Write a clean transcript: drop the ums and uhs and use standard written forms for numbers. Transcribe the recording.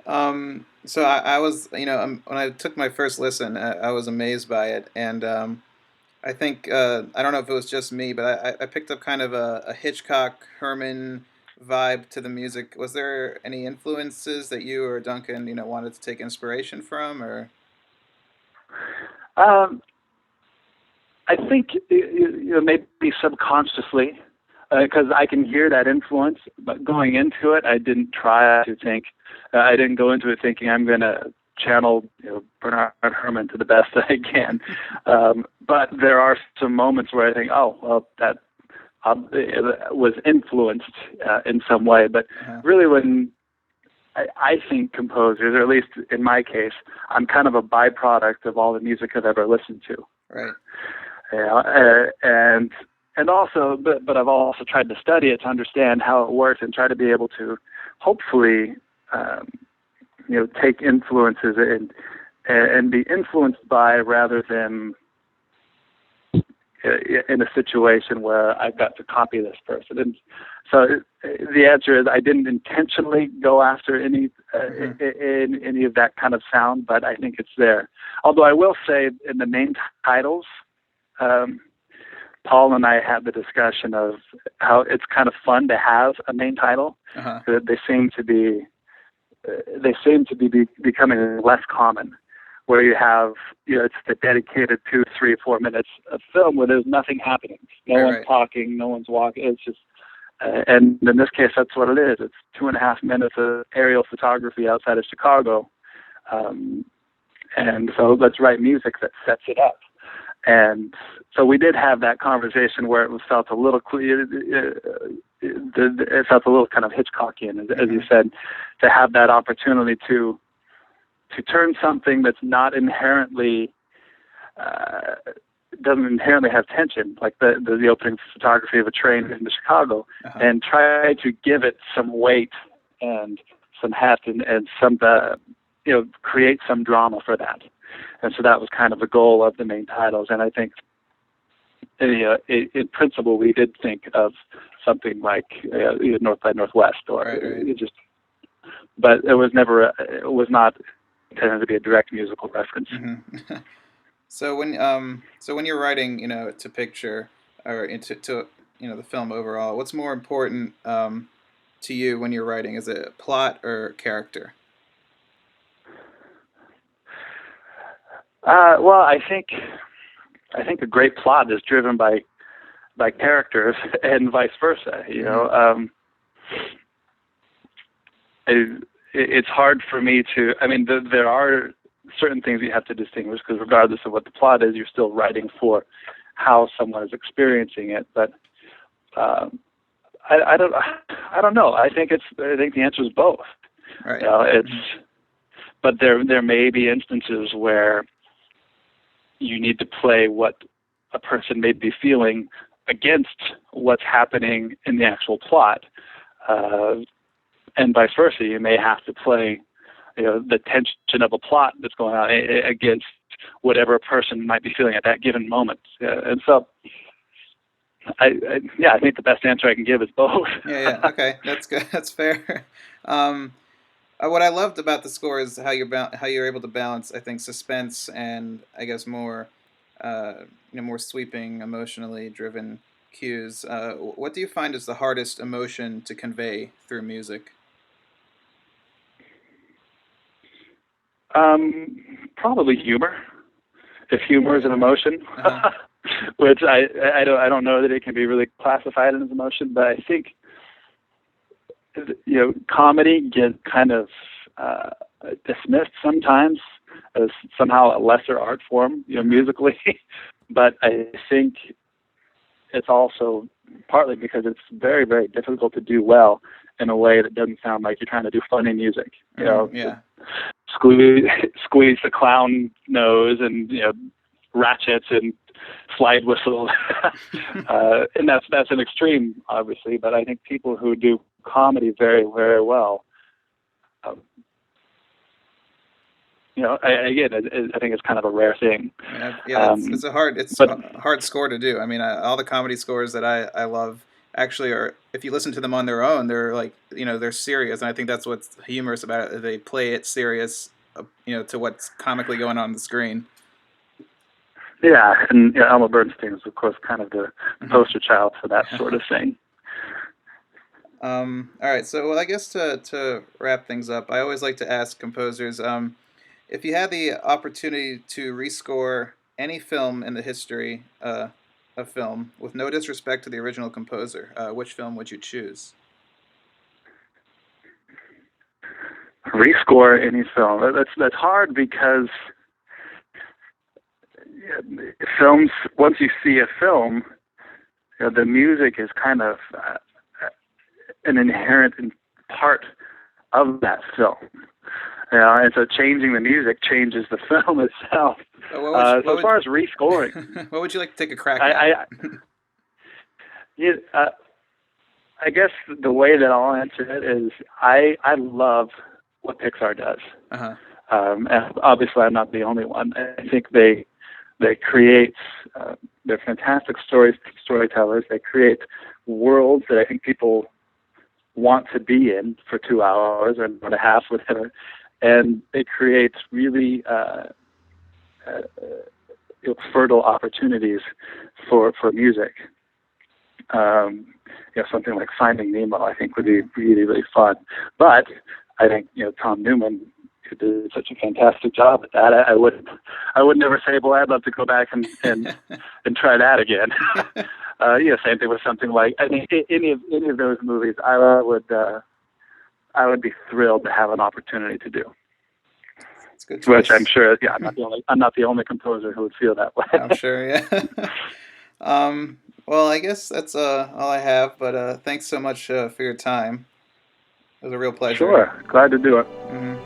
So I was, when I took my first listen, I was amazed by it, and I think I don't know if it was just me, but I picked up kind of a Hitchcock Herman vibe to the music. Was there any influences that you or Duncan, wanted to take inspiration from, or? Um, I think maybe subconsciously, because I can hear that influence. But going into it, I didn't try to think. I didn't go into it thinking I'm going to channel Bernard Herrmann to the best that I can. But there are some moments where I think, oh, well, that was influenced in some way. But Uh-huh. really, when I think composers, or at least in my case, I'm kind of a byproduct of all the music I've ever listened to. Right. And also, but I've also tried to study it to understand how it works and try to be able to hopefully, um, take influences and be influenced by rather than in a situation where I've got to copy this person. And so the answer is I didn't intentionally go after Hmm. in any of that kind of sound, but I think it's there. Although I will say in the main titles, um, Paul and I had the discussion of how it's kind of fun to have a main title. Uh-huh. They seem to be becoming less common, where you have it's the dedicated 2, 3, 4 minutes of film where there's nothing happening, no Right. one's Right. talking, no one's walking. It's just and in this case, that's what it is. It's 2.5 minutes of aerial photography outside of Chicago, um, and so let's write music that sets it up. And so we did have that conversation where it felt a little it felt a little kind of Hitchcockian, as you Hmm. said, to have that opportunity to turn something that's not inherently uh, doesn't inherently have tension, like the opening photography of a train into Chicago, Uh-huh. and try to give it some weight and some heft and some create some drama for that. And so that was kind of the goal of the main titles. And I think, in principle, we did think of something like either North by Northwest or Right. Right. just, but it was not intended to be a direct musical reference. Hmm. So when you're writing, to picture or into to the film overall, what's more important to you when you're writing? Is it plot or character? Well, I think a great plot is driven by characters and vice versa. Hmm. It's hard for me to. I mean, there are certain things you have to distinguish because regardless of what the plot is, you're still writing for how someone is experiencing it. But um, I don't. I don't know. I think the answer is both. Right. It's. Hmm. But there may be instances where you need to play what a person may be feeling against what's happening in the actual plot. Uh, and vice versa. You may have to play, the tension of a plot that's going on against whatever a person might be feeling at that given moment. And so, I think the best answer I can give is both. Yeah. Yeah. Okay. That's good. That's fair. Um, what I loved about the score is how you're able to balance, I think, suspense and I guess more sweeping, emotionally driven cues. What do you find is the hardest emotion to convey through music? Probably humor, if humor is Right. an Right. emotion, Uh-huh. which I don't know that it can be really classified as emotion, but I think comedy gets kind of uh, dismissed sometimes as somehow a lesser art form, Hmm. musically. But I think it's also partly because it's very, very difficult to do well in a way that doesn't sound like you're trying to do funny music. Hmm. Yeah. Squeeze, squeeze the clown nose and ratchets and slide whistle, and that's an extreme, obviously. But I think people who do comedy very, very well, um, again, I think it's kind of a rare thing. Yeah, yeah, it's Um, it's a hard but hard score to do. I mean, all the comedy scores that I love, actually are, if you listen to them on their own, they're like, they're serious, and I think that's what's humorous about it. They play it serious, to what's comically going on the screen. Yeah, and Elmer Bernstein is, of course, kind of the Hmm. poster child for that sort of thing. All right, so well, I guess to wrap things up, I always like to ask composers, if you had the opportunity to rescore any film in the history of film, with no disrespect to the original composer, which film would you choose? Rescore any film. That's hard because films. Once you see a film, the music is kind of an inherent part of that film. And so changing the music changes the film itself. So What as far as rescoring, what would you like to take a crack I, at? I, yeah, I guess the way that I'll answer it is I love what Pixar does. Uh-huh. And obviously, I'm not the only one. I think they create they're fantastic storytellers. They create worlds that I think people want to be in for 2 hours or an hour and a half, whatever. And it creates really uh, fertile opportunities for music. Something like Finding Nemo, I think, would be really, really fun. But I think Tom Newman, who did such a fantastic job at that, I would never say, boy, I'd love to go back and try that again. Same thing with something like, I think any of those movies, I would be thrilled to have an opportunity to do. It's a good Which I'm choice. sure, I'm not the only composer who would feel that I'm way. sure, yeah. Well, I guess that's all I have, but thanks so much for your time. It was a real pleasure. Sure, glad to do it. Hmm.